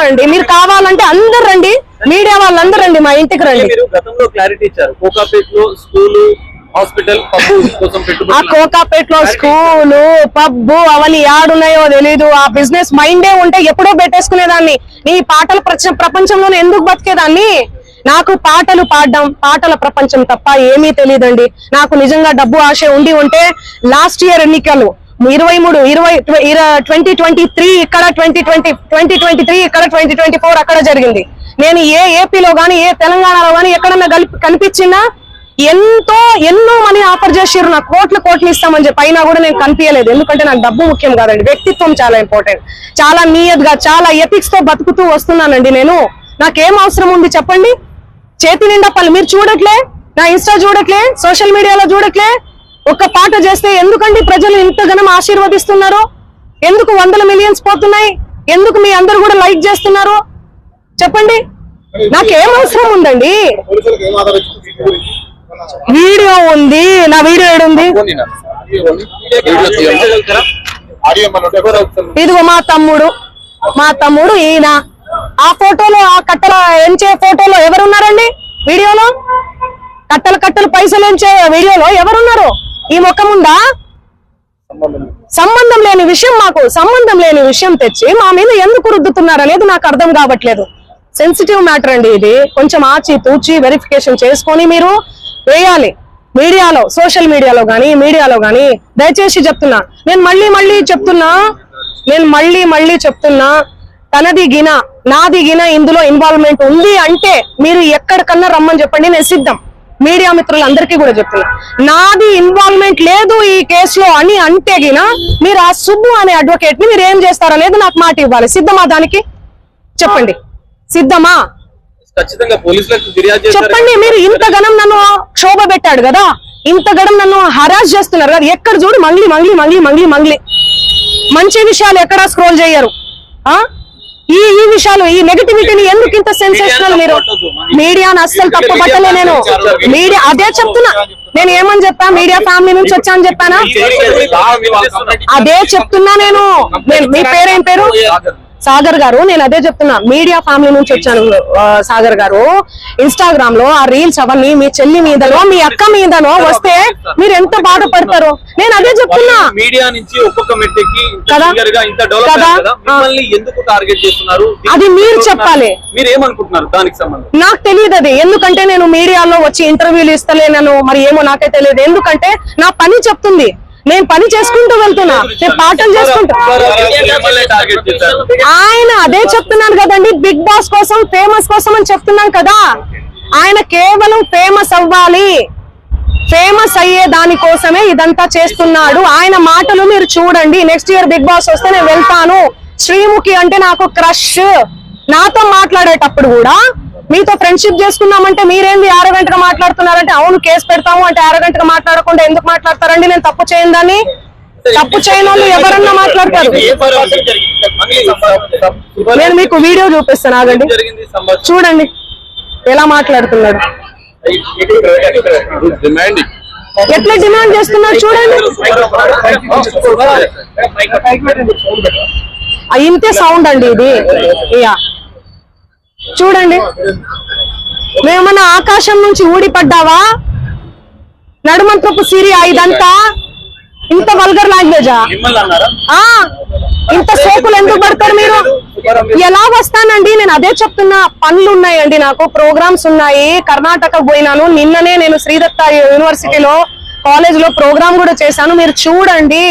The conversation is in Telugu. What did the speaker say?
అండి మీరు కావాలంటే అందరు రండి, మీడియా వాళ్ళందరూ రండి, మా ఇంటికి రండి. గతంలో క్లారిటీ ఇచ్చారు, కోకాపేటలో స్కూలు, హాస్పిటల్, పబ్బు కోసం పెట్టుబడి. ఆ కోకాపేటలో స్కూలు, పబ్బు అవన్నీ యాడున్నాయో తెలీదు. ఆ బిజినెస్ మైండే ఉంటే ఎప్పుడో పెట్టేసుకునేదాన్ని. నీ పాటల ప్రపంచంలోనే ఎందుకు బతికేదాన్ని? నాకు పాటలు పాడడం, పాటల ప్రపంచం తప్ప ఏమీ తెలియదండి. నాకు నిజంగా డబ్బు ఆశ ఉండి ఉంటే లాస్ట్ ఇయర్ ఎన్నికలు 2023 ఇక్కడ 2023 ఇక్కడ 2024 అక్కడ జరిగింది. నేను ఏ ఏపీలో గానీ ఏ తెలంగాణలో గానీ ఎక్కడన్నా కనిపించినా ఎన్నో మనీ ఆఫర్ చేసిర్రు, నాకు కోట్లు ఇస్తామని చెప్పి, అయినా కూడా నేను కనిపించలేదు. ఎందుకంటే నాకు డబ్బు ముఖ్యం కాదండి, వ్యక్తిత్వం చాలా ఇంపార్టెంట్. చాలా నియత్గా, చాలా ఎథిక్స్ తో బతుకుతూ వస్తున్నానండి నేను. నాకేం అవసరం ఉంది చెప్పండి? చేతి నిండా పనులు మీరు చూడట్లే, నా ఇన్స్టా చూడట్లే, సోషల్ మీడియాలో చూడట్లే. ఒక్క పాట చేస్తే ఎందుకండి ప్రజలు ఇంతగానం ఆశీర్వదిస్తున్నారు? ఎందుకు 100 మిలియన్స్ పోతున్నాయి? ఎందుకు మీ అందరు కూడా లైక్ చేస్తున్నారు చెప్పండి? నాకేం అవసరం ఉందండి? వీడియో ఉంది, నా వీడియో ఏడుంది? ఇదిగో మా తమ్ముడు ఈయన. ఆ ఫోటోలో, ఆ కట్టల ఎంచే ఫోటోలో ఎవరున్నారండి? వీడియోలో కట్టలు పైసలు ఎంచే వీడియోలో ఎవరున్నారు? ఈ ముఖం ఉందా? సంబంధం లేని విషయం, మాకు సంబంధం లేని విషయం తెచ్చి మా మీద ఎందుకు రుద్దుతున్నారు అనేది నాకు అర్థం కావట్లేదు. సెన్సిటివ్ మ్యాటర్ అండి ఇది. కొంచెం ఆచి తూచి వెరిఫికేషన్ చేసుకొని మీరు వేయాలి మీడియాలో, సోషల్ మీడియాలో గానీ. దయచేసి చెప్తున్నా, నేను మళ్ళీ చెప్తున్నా, తనది గిన నాది గిన ఇందులో ఇన్వాల్వ్మెంట్ ఉంది అంటే మీరు ఎక్కడికన్నా రమ్మని చెప్పండి, నేను సిద్ధం. మీడియా మిత్రులందరికీ కూడా చెప్తున్నా, నాది ఇన్వాల్వ్మెంట్ లేదు ఈ కేసులో అని అంటే గిన మీరు ఆ సుబ్బు అనే అడ్వకేట్ ని మీరు ఏం చేస్తారనేది నాకు మాట ఇవ్వాలి. సిద్ధమా? దానికి చెప్పండి, సిద్ధమా? చెప్పండి. మీరు ఇంతగనం నన్ను క్షోభ పెట్టాడు కదా, ఇంతగనం నన్ను హరాస్ చేస్తున్నారు కదా, ఎక్కడ చూడు మంగ్లీ. మంచి విషయాలు ఎక్కడా స్క్రోల్ చేయరు. ఈ విషయాలు, ఈ నెగటివిటీని ఎందుకు ఇంత సెన్సేషనల్? మీరు మీడియాను అస్సలు తప్పు పట్టలే నేను. మీడియా అదే చెప్తున్నా, నేను ఏమని చెప్పా? మీడియా ఫ్యామిలీ నుంచి వచ్చాను చెప్పానా? అదే చెప్తున్నా నేను. మీ పేరేం పేరు? సాగర్ గారు. నేను అదే చెప్తున్నా, మీడియా ఫ్యామిలీ నుంచి వచ్చాను సాగర్ గారు. ఇన్స్టాగ్రామ్ లో ఆ రీల్స్ అవన్నీ మీ చెల్లి మీదనో మీ అక్క మీదనో వస్తే మీరు ఎంత బాధపడతారో నేను అదే చెప్తున్నా. మీడియా నుంచి ఒక్కొక్క మెట్టుకి ఎందుకు టార్గెట్ చేస్తున్నారు అది మీరు చెప్పాలి. మీరు ఏమనుకుంటున్నారు దానికి సంబంధించి? నాకు తెలియదు అది. ఎందుకంటే నేను మీడియాలో వచ్చి ఇంటర్వ్యూలు ఇస్తలేనను, మరి ఏమో నాకే తెలియదు. ఎందుకంటే నా పని చెప్తుంది, నేను పని చేసుకుంటూ వెళ్తున్నా, నేను పాటలు చేసుకుంటా. ఆయన అదే చెప్తున్నాను కదండి, బిగ్ బాస్ కోసం, ఫేమస్ కోసం అని చెప్తున్నాను కదా. ఆయన కేవలం ఫేమస్ అవ్వాలి, ఫేమస్ అయ్యే దానికోసమే ఇదంతా చేస్తున్నాడు. ఆయన మాటలు మీరు చూడండి. నెక్స్ట్ ఇయర్ బిగ్ బాస్ వస్తే నేను వెళ్తాను. శ్రీముఖి అంటే నాకు క్రష్. నాతో మాట్లాడేటప్పుడు కూడా మీతో ఫ్రెండ్షిప్ చేసుకున్నామంటే మీరేంది ఆరోగెంట్ గా మాట్లాడుతున్నారంటే, అవును కేసు పెడతాము అంటే ఆరోగెంట్ గా మాట్లాడకుండా ఎందుకు మాట్లాడతారండి? నేను తప్పు చేయను దాన్ని. తప్పు చేయని వాళ్ళు ఎవరన్నా మాట్లాడతారు. నేను మీకు వీడియో చూపిస్తాను, ఆగండి, చూడండి ఎలా మాట్లాడుతున్నాడు, ఎట్లా డిమాండ్ చేస్తున్నాడు చూడండి. ఇంతే సౌండ్ అండి ఇది. చూడండి, మేమన్నా ఆకాశం నుంచి ఊడిపడ్డావా? నడుమంత్రపు సిరియా ఇదంతా ఇంత వల్గర్ లాంగ్వేజా? ఇంత సోకులు ఎందుకు పడతారు మీరు? ఎలా వస్తానండి? నేను అదే చెప్తున్నా, పనులు ఉన్నాయండి, నాకు ప్రోగ్రామ్స్ ఉన్నాయి. కర్ణాటక పోయినాను, నిన్ననే నేను శ్రీదత్త యూనివర్సిటీలో కాలేజ్ లో ప్రోగ్రామ్ కూడా చేశాను. మీరు చూడండి,